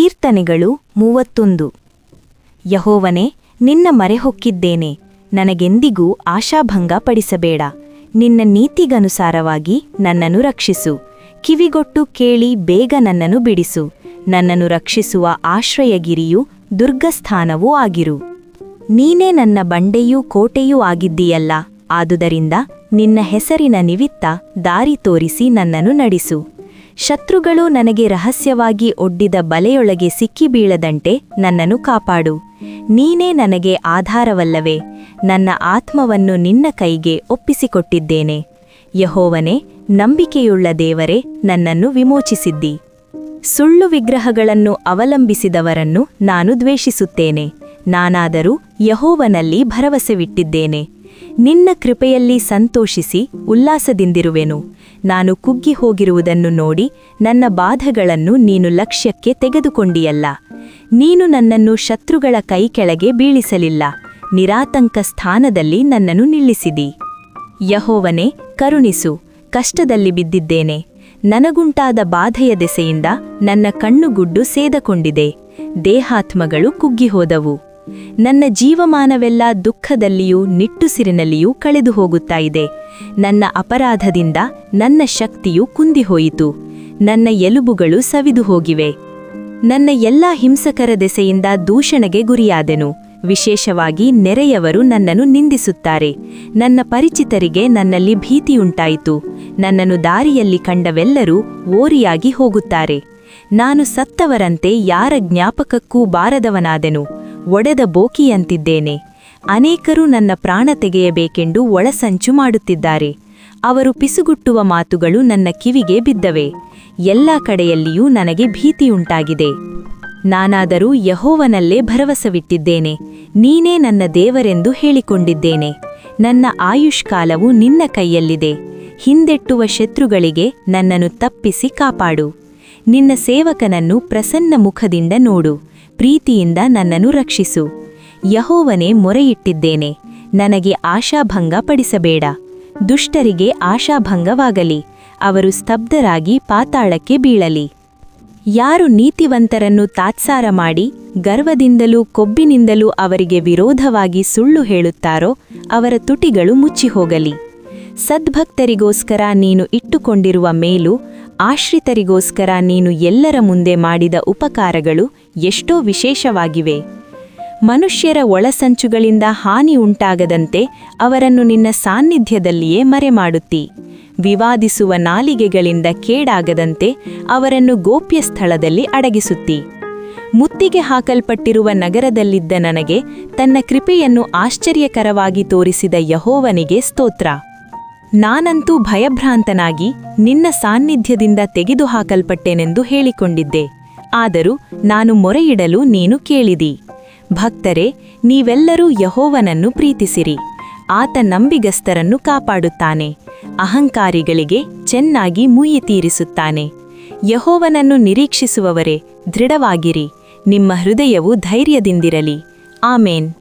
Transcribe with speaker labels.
Speaker 1: ಕೀರ್ತನೆಗಳು 31. ಯೆಹೋವನೇ, ನಿನ್ನ ಮೊರೆಹೊಕ್ಕಿದ್ದೇನೆ, ನನಗೆಂದಿಗೂ ಆಶಾಭಂಗ ಪಡಿಸಬೇಡ. ನಿನ್ನ ನೀತಿಗನುಸಾರವಾಗಿ ನನ್ನನ್ನು ರಕ್ಷಿಸು. ಕಿವಿಗೊಟ್ಟು ಕೇಳಿ ಬೇಗ ನನ್ನನ್ನು ಬಿಡಿಸು. ನನ್ನನ್ನು ರಕ್ಷಿಸುವ ಆಶ್ರಯಗಿರಿಯೂ ದುರ್ಗಸ್ಥಾನವೂ ಆಗಿರು. ನೀನೇ ನನ್ನ ಬಂಡೆಯೂ ಕೋಟೆಯೂ ಆಗಿದ್ದೀಯಲ್ಲ, ಆದುದರಿಂದ ನಿನ್ನ ಹೆಸರಿನ ನಿಮಿತ್ತ ದಾರಿ ತೋರಿಸಿ ನನ್ನನ್ನು ನಡೆಸು. ಶತ್ರುಗಳು ನನಗೆ ರಹಸ್ಯವಾಗಿ ಒಡ್ಡಿದ ಬಲೆಯೊಳಗೆ ಸಿಕ್ಕಿಬೀಳದಂತೆ ನನ್ನನ್ನು ಕಾಪಾಡು. ನೀನೇ ನನಗೆ ಆಧಾರವಲ್ಲವೇ? ನನ್ನ ಆತ್ಮವನ್ನು ನಿನ್ನ ಕೈಗೆ ಒಪ್ಪಿಸಿಕೊಟ್ಟಿದ್ದೇನೆ. ಯೆಹೋವನೇ, ನಂಬಿಕೆಯುಳ್ಳ ದೇವರೇ, ನನ್ನನ್ನು ವಿಮೋಚಿಸಿದ್ದಿ. ಸುಳ್ಳು ವಿಗ್ರಹಗಳನ್ನು ಅವಲಂಬಿಸಿದವರನ್ನು ನಾನು ದ್ವೇಷಿಸುತ್ತೇನೆ. ನಾನಾದರೂ ಯೆಹೋವನಲ್ಲಿ ಭರವಸೆವಿಟ್ಟಿದ್ದೇನೆ. ನಿನ್ನ ಕೃಪೆಯಲ್ಲಿ ಸಂತೋಷಿಸಿ ಉಲ್ಲಾಸದಿಂದಿರುವೆನು. ನಾನು ಕುಗ್ಗಿ ಹೋಗಿರುವುದನ್ನು ನೋಡಿ ನನ್ನ ಬಾಧೆಗಳನ್ನು ನೀನು ಲಕ್ಷ್ಯಕ್ಕೆ ತೆಗೆದುಕೊಂಡಿಯಲ್ಲ. ನೀನು ನನ್ನನ್ನು ಶತ್ರುಗಳ ಕೈಕೆಳಗೆ ಬೀಳಿಸಲಿಲ್ಲ. ನಿರಾತಂಕ ಸ್ಥಾನದಲ್ಲಿ ನನ್ನನ್ನು ನಿಲ್ಲಿಸಿದಿ. ಯೆಹೋವನೇ, ಕರುಣಿಸು, ಕಷ್ಟದಲ್ಲಿ ಬಿದ್ದಿದ್ದೇನೆ. ನನಗುಂಟಾದ ಬಾಧೆಯ ದೆಸೆಯಿಂದ ನನ್ನ ಕಣ್ಣುಗುಡ್ಡು ಸೇದಕೊಂಡಿದೆ. ದೇಹಾತ್ಮಗಳು ಕುಗ್ಗಿಹೋದವು. ನನ್ನ ಜೀವಮಾನವೆಲ್ಲ ದುಃಖದಲ್ಲಿಯೂ ನಿಟ್ಟುಸಿರಿನಲ್ಲಿಯೂ ಕಳೆದು ಹೋಗುತ್ತಾ ಇದೆ. ನನ್ನ ಅಪರಾಧದಿಂದ ನನ್ನ ಶಕ್ತಿಯು ಕುಂದಿಹೋಯಿತು. ನನ್ನ ಎಲುಬುಗಳು ಸವಿದು ಹೋಗಿವೆ. ನನ್ನ ಎಲ್ಲಾ ಹಿಂಸಕರ ದೆಸೆಯಿಂದ ದೂಷಣೆಗೆ ಗುರಿಯಾದೆನು. ವಿಶೇಷವಾಗಿ ನೆರೆಯವರು ನನ್ನನ್ನು ನಿಂದಿಸುತ್ತಾರೆ. ನನ್ನ ಪರಿಚಿತರಿಗೆ ನನ್ನಲ್ಲಿ ಭೀತಿಯುಂಟಾಯಿತು. ನನ್ನನ್ನು ದಾರಿಯಲ್ಲಿ ಕಂಡವೆಲ್ಲರೂ ಓರಿಯಾಗಿ ಹೋಗುತ್ತಾರೆ. ನಾನು ಸತ್ತವರಂತೆ ಯಾರ ಜ್ಞಾಪಕಕ್ಕೂ ಬಾರದವನಾದೆನು. ಒಡೆದ ಬೋಕಿಯಂತಿದ್ದೇನೆ. ಅನೇಕರು ನನ್ನ ಪ್ರಾಣ ತೆಗೆಯಬೇಕೆಂದು ಒಳಸಂಚು ಮಾಡುತ್ತಿದ್ದಾರೆ. ಅವರು ಪಿಸುಗುಟ್ಟುವ ಮಾತುಗಳು ನನ್ನ ಕಿವಿಗೆ ಬಿದ್ದವೆ. ಎಲ್ಲ ಕಡೆಯಲ್ಲಿಯೂ ನನಗೆ ಭೀತಿಯುಂಟಾಗಿದೆ. ನಾನಾದರೂ ಯೆಹೋವನಲ್ಲೇ ಭರವಸವಿಟ್ಟಿದ್ದೇನೆ. ನೀನೇ ನನ್ನ ದೇವರೆಂದು ಹೇಳಿಕೊಂಡಿದ್ದೇನೆ. ನನ್ನ ಆಯುಷ್ಕಾಲವು ನಿನ್ನ ಕೈಯಲ್ಲಿದೆ. ಹಿಂದೆಟ್ಟುವ ಶತ್ರುಗಳಿಗೆ ನನ್ನನ್ನು ತಪ್ಪಿಸಿ ಕಾಪಾಡು. ನಿನ್ನ ಸೇವಕನನ್ನು ಪ್ರಸನ್ನ ಮುಖದಿಂದ ನೋಡು. ಪ್ರೀತಿಯಿಂದ ನನ್ನನ್ನು ರಕ್ಷಿಸು. ಯೆಹೋವನೇ, ಮೊರೆಯಿಟ್ಟಿದ್ದೇನೆ. ನನಗೆ ಆಶಾಭಂಗ ಪಡಿಸಬೇಡ. ದುಷ್ಟರಿಗೆ ಆಶಾಭಂಗವಾಗಲಿ. ಅವರು ಸ್ತಬ್ಧರಾಗಿ ಪಾತಾಳಕ್ಕೆ ಬೀಳಲಿ. ಯಾರು ನೀತಿವಂತರನ್ನು ತಾತ್ಸಾರ ಮಾಡಿ ಗರ್ವದಿಂದಲೂ ಕೊಬ್ಬಿನಿಂದಲೂ ಅವರಿಗೆ ವಿರೋಧವಾಗಿ ಸುಳ್ಳು ಹೇಳುತ್ತಾರೋ ಅವರ ತುಟಿಗಳು ಮುಚ್ಚಿಹೋಗಲಿ. ಸದ್ಭಕ್ತರಿಗೋಸ್ಕರ ನೀನು ಇಟ್ಟುಕೊಂಡಿರುವ ಮೇಲು, ಆಶ್ರಿತರಿಗೋಸ್ಕರ ನೀನು ಎಲ್ಲರ ಮುಂದೆ ಮಾಡಿದ ಉಪಕಾರಗಳು ಎಷ್ಟೋ ವಿಶೇಷವಾಗಿವೆ. ಮನುಷ್ಯರ ಒಳಸಂಚುಗಳಿಂದ ಹಾನಿ ಉಂಟಾಗದಂತೆ ಅವರನ್ನು ನಿನ್ನ ಸಾನ್ನಿಧ್ಯದಲ್ಲಿಯೇ ಮರೆಮಾಡುತ್ತಿ. ವಿವಾದಿಸುವ ನಾಲಿಗೆಗಳಿಂದ ಕೇಡಾಗದಂತೆ ಅವರನ್ನು ಗೋಪ್ಯ ಸ್ಥಳದಲ್ಲಿ ಅಡಗಿಸುತ್ತಿ. ಮುತ್ತಿಗೆ ಹಾಕಲ್ಪಟ್ಟಿರುವ ನಗರದಲ್ಲಿದ್ದ ನನಗೆ ತನ್ನ ಕೃಪೆಯನ್ನು ಆಶ್ಚರ್ಯಕರವಾಗಿ ತೋರಿಸಿದ ಯೆಹೋವನಿಗೆ ಸ್ತೋತ್ರ. ನಾನಂತೂ ಭಯಭ್ರಾಂತನಾಗಿ ನಿನ್ನ ಸಾನ್ನಿಧ್ಯದಿಂದ ತೆಗೆದುಹಾಕಲ್ಪಟ್ಟೆನೆಂದು ಹೇಳಿಕೊಂಡಿದ್ದೆ. ಆದರೂ ನಾನು ಮೊರೆಯಿಡಲು ನೀನು ಕೇಳಿದಿ. ಭಕ್ತರೇ, ನೀವೆಲ್ಲರೂ ಯೆಹೋವನನ್ನು ಪ್ರೀತಿಸಿರಿ. ಆತ ನಂಬಿಗಸ್ತರನ್ನು ಕಾಪಾಡುತ್ತಾನೆ. ಅಹಂಕಾರಿಗಳಿಗೆ ಚೆನ್ನಾಗಿ ಮುಯ್ಯಿ ತೀರಿಸುತ್ತಾನೆ. ಯೆಹೋವನನ್ನು ನಿರೀಕ್ಷಿಸುವವರೇ, ದೃಢವಾಗಿರಿ. ನಿಮ್ಮ ಹೃದಯವು ಧೈರ್ಯದಿಂದಿರಲಿ. ಆಮೇನ್.